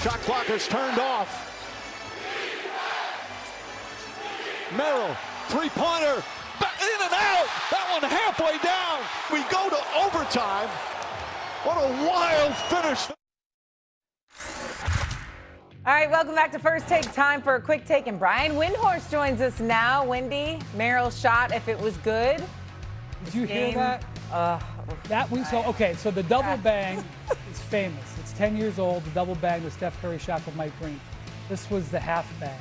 Shot clock is turned off. Merrill, three-pointer, in and out. That one halfway down. We go to overtime. What a wild finish. All right, welcome back to First Take. Time for a quick take, and Brian Windhorst joins us now. Wendy, Merrill's shot, if it was good. Did you hear that? So the double bang is famous. It's 10 years old, the double bang, the Steph Curry shot from Mike Green. This was the half bang.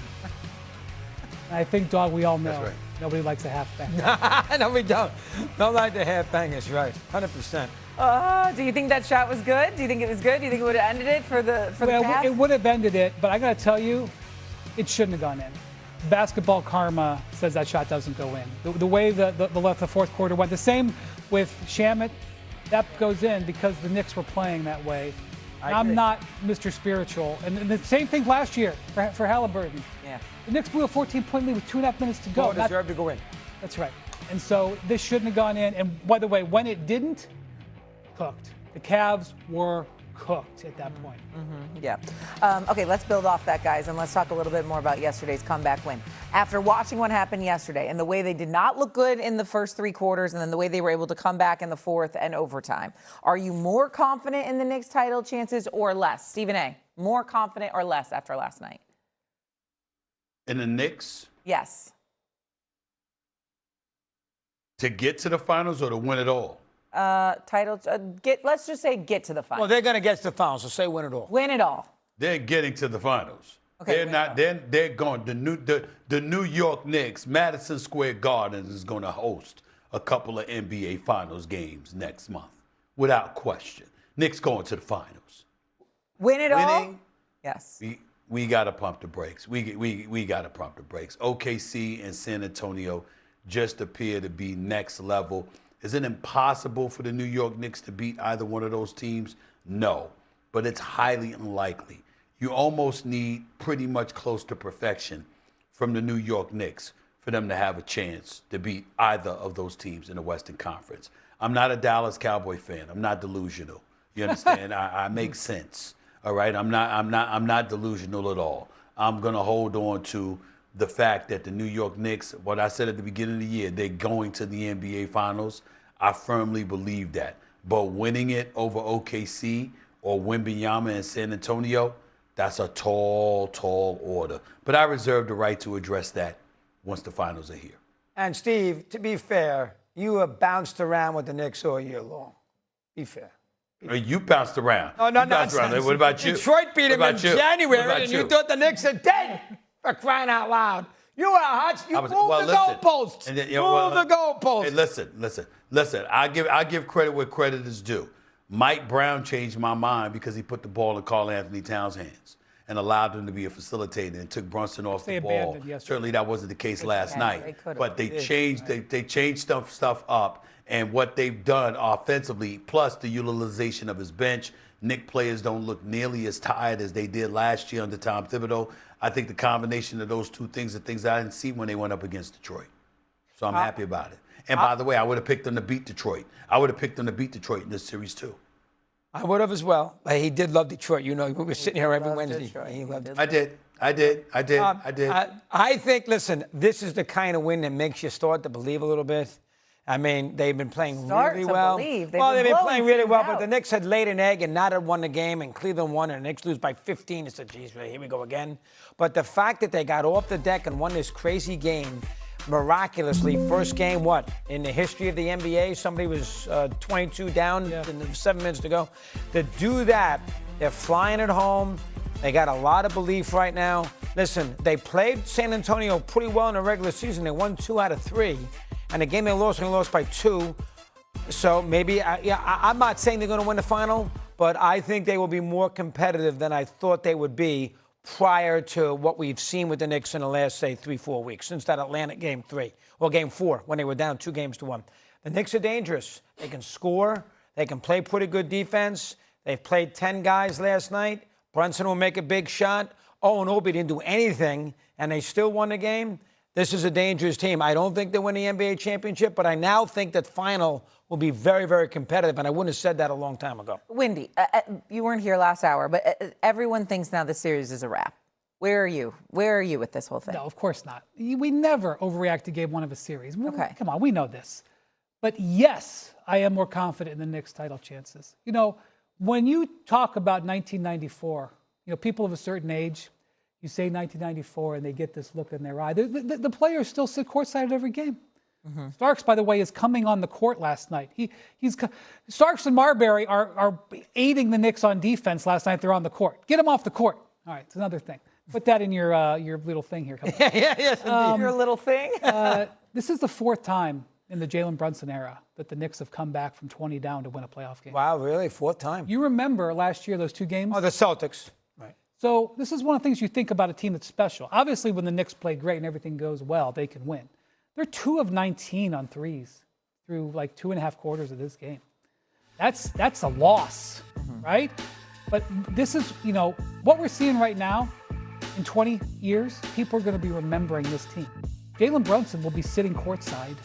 And I think, Dog, we all know That's right. Nobody likes a half bang. No, we don't. Don't like the half bangers, right? 100%. Do you think that shot was good? Do you think it was good? Do you think it would have ended it for the Cavs? It would have ended it, but I got to tell you, it shouldn't have gone in. Basketball karma says that shot doesn't go in. The way the fourth quarter went, the same with Shamet, that goes in because the Knicks were playing that way. I'm not Mr. Spiritual. And the same thing last year for Halliburton. Yeah. The Knicks blew a 14-point lead with 2.5 minutes to go. Well, deserved to go in. That's right. And so this shouldn't have gone in. And by the way, when it didn't, cooked. The Cavs were cooked at that point. Yeah. Okay, let's build off that, guys, and let's talk a little bit more about yesterday's comeback win. After watching what happened yesterday and the way they did not look good in the first three quarters and then the way they were able to come back in the fourth and overtime, are you more confident in the Knicks' title chances or less? Stephen A., more confident or less after last night? In the Knicks? Yes. To get to the finals or to win it all? Let's just say get to the finals. Well, they're going to get to the finals, so say win it all. Win it all. They're getting to the finals. Okay, they're not. They're going. The New York Knicks, Madison Square Garden is going to host a couple of NBA Finals games next month, without question. Knicks going to the finals. Win it all. Yes. We got to pump the brakes. We got to pump the brakes. OKC and San Antonio just appear to be next level. Is it impossible for the New York Knicks to beat either one of those teams? No, but it's highly unlikely. You almost need pretty much close to perfection from the New York Knicks for them to have a chance to beat either of those teams in the Western Conference. I'm not a Dallas Cowboy fan. I'm not delusional. You understand? I make sense. All right. I'm not delusional at all. I'm gonna hold on to the fact that the New York Knicks, what I said at the beginning of the year, they're going to the NBA Finals. I firmly believe that. But winning it over OKC or Wembanyama and San Antonio, that's a tall, tall order. But I reserve the right to address that once the finals are here. And, Steve, to be fair, you have bounced around with the Knicks all year long. Be fair. You bounced around. Oh, no, you bounced nonsense. around. What about you? Detroit beat him in January, and you you thought the Knicks are dead, for crying out loud. You were hot. You moved the goalposts. Move the goalposts. Hey, listen. I give credit where credit is due. Mike Brown changed my mind because he put the ball in Karl Anthony Towns' hands and allowed him to be a facilitator and took Brunson off the ball. Certainly that wasn't the case last night. But they changed stuff up. And what they've done offensively, plus the utilization of his bench, Knicks players don't look nearly as tired as they did last year under Tom Thibodeau. I think the combination of those two things are things I didn't see when they went up against Detroit. So I'm happy about it. And by the way, I would have picked them to beat Detroit. I would have picked them to beat Detroit in this series too. I would have as well. He did love Detroit. You know, we were sitting here every Wednesday. He loved it. I did. I think, listen, this is the kind of win that makes you start to believe a little bit. I mean, they've been playing really well. They've been playing really well, but the Knicks had laid an egg and not had won the game, and Cleveland won, and the Knicks lose by 15. It's like, geez, here we go again. But the fact that they got off the deck and won this crazy game, miraculously, first game, in the history of the NBA, somebody was 22 down in 7 minutes to go. To do that, they're flying at home. They got a lot of belief right now. Listen, they played San Antonio pretty well in the regular season. They won 2 out of 3. And the game they lost by 2. So maybe, I'm not saying they're going to win the final, but I think they will be more competitive than I thought they would be prior to what we've seen with the Knicks in the last, say, 3-4 weeks, since that Atlanta game 3, or game 4, when they were down 2-1. The Knicks are dangerous. They can score. They can play pretty good defense. They've played 10 guys last night. Brunson will make a big shot. Oh, and Obi didn't do anything, and they still won the game. This is a dangerous team. I don't think they win the NBA championship, but I now think that final will be very, very competitive, and I wouldn't have said that a long time ago. Wendy, you weren't here last hour, but everyone thinks now this series is a wrap. Where are you? Where are you with this whole thing? No, of course not. We never overreact to game one of a series. Okay. Come on, we know this. But yes, I am more confident in the Knicks' title chances. You know, when you talk about 1994, you know, people of a certain age, you say 1994 and they get this look in their eye. The players still sit courtside at every game. Mm-hmm. Starks, by the way, is coming on the court last night. Starks and Marbury are aiding the Knicks on defense last night. They're on the court. Get them off the court. All right, it's another thing. Put that in your little thing here. Yes, your little thing. This is the fourth time in the Jalen Brunson era that the Knicks have come back from 20 down to win a playoff game. Wow, really? Fourth time? You remember last year those two games? Oh, the Celtics. Right. So this is one of the things you think about a team that's special. Obviously, when the Knicks play great and everything goes well, they can win. They're 2 of 19 on threes through like 2.5 quarters of this game. That's a loss, right? But this is, you know, what we're seeing right now. In 20 years, people are going to be remembering this team. Jalen Brunson will be sitting courtside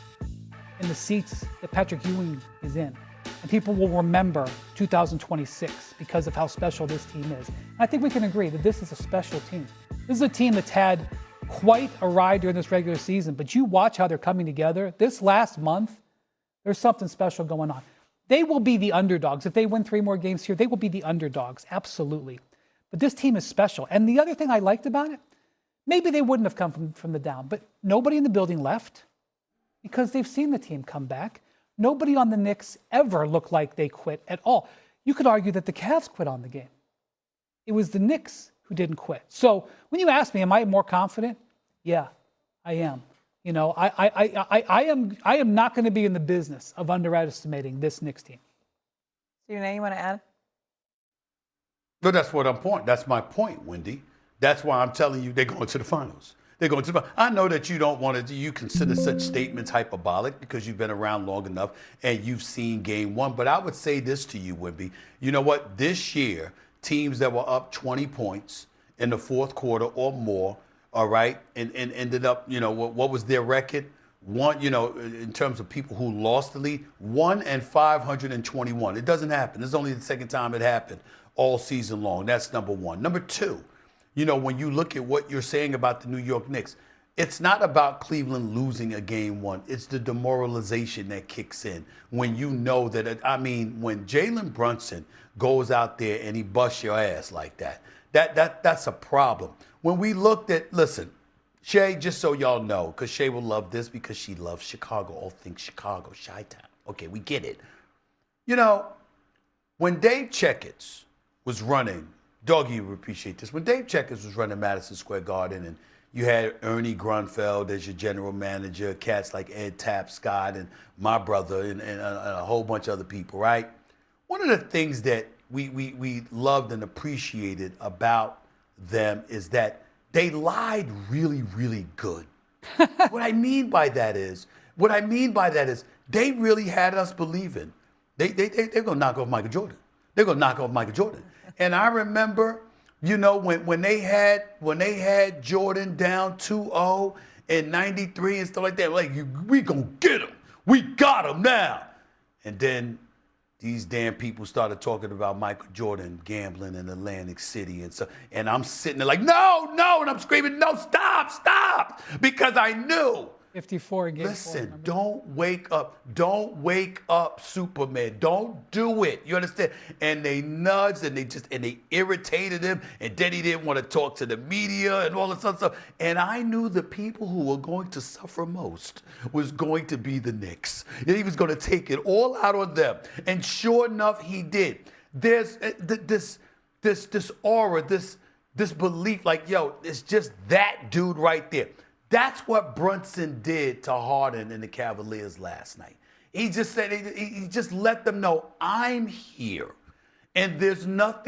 in the seats that Patrick Ewing is in. And people will remember 2026 because of how special this team is. And I think we can agree that this is a special team. This is a team that's had quite a ride during this regular season, but you watch how they're coming together. This last month, there's something special going on. They will be the underdogs. If they win 3 more games here, they will be the underdogs, absolutely. But this team is special. And the other thing I liked about it, maybe they wouldn't have come from the down, but nobody in the building left because they've seen the team come back. Nobody on the Knicks ever looked like they quit at all. You could argue that the Cavs quit on the game. It was the Knicks who didn't quit. So when you ask me, am I more confident? Yeah, I am. You know, I am not going to be in the business of underestimating this Knicks team. You want to add? No, that's what I'm point. That's my point, Wendy. That's why I'm telling you they're going to the finals. They're going to the finals. I know that you don't want to, you consider such statements hyperbolic because you've been around long enough and you've seen game one. But I would say this to you, Wendy. You know what? This year, teams that were up 20 points in the fourth quarter or more, all right, and ended up, you know, what was their record? One, you know, in terms of people who lost the lead, 1-521. It doesn't happen. It's only the second time it happened all season long. That's number one. Number two, you know, when you look at what you're saying about the New York Knicks, it's not about Cleveland losing a game one. It's the demoralization that kicks in when you know that, when Jalen Brunson goes out there and he busts your ass like that's a problem. When we looked at, listen, Shay, just so y'all know, because Shay will love this because she loves Chicago, all things Chicago, Chi-Town. Okay, we get it. You know, when Dave Checketts was running, Doggy would appreciate this. When Dave Checketts was running Madison Square Garden and you had Ernie Grunfeld as your general manager, cats like Ed Tapscott and my brother and a whole bunch of other people, right? One of the things that we loved and appreciated about them is that they lied really, really good. What I mean by that is they really had us believing they're going to knock off Michael Jordan. They're going to knock off Michael Jordan. And I remember, you know, when they had Jordan down 2-0 in 93 and stuff like that, like, we going to get him. We got him now. And then these damn people started talking about Michael Jordan gambling in Atlantic City. And I'm sitting there like, no, and I'm screaming, no, stop, because I knew. 54 in game 4. Listen, don't wake up, Superman. Don't do it. You understand? And they nudged and they irritated him. And then he didn't want to talk to the media and all this other stuff. And I knew the people who were going to suffer most was going to be the Knicks. And he was going to take it all out on them. And sure enough, he did. There's this aura, this belief, like, yo, it's just that dude right there. That's what Brunson did to Harden and the Cavaliers last night. He just said, he just let them know, I'm here. And there's nothing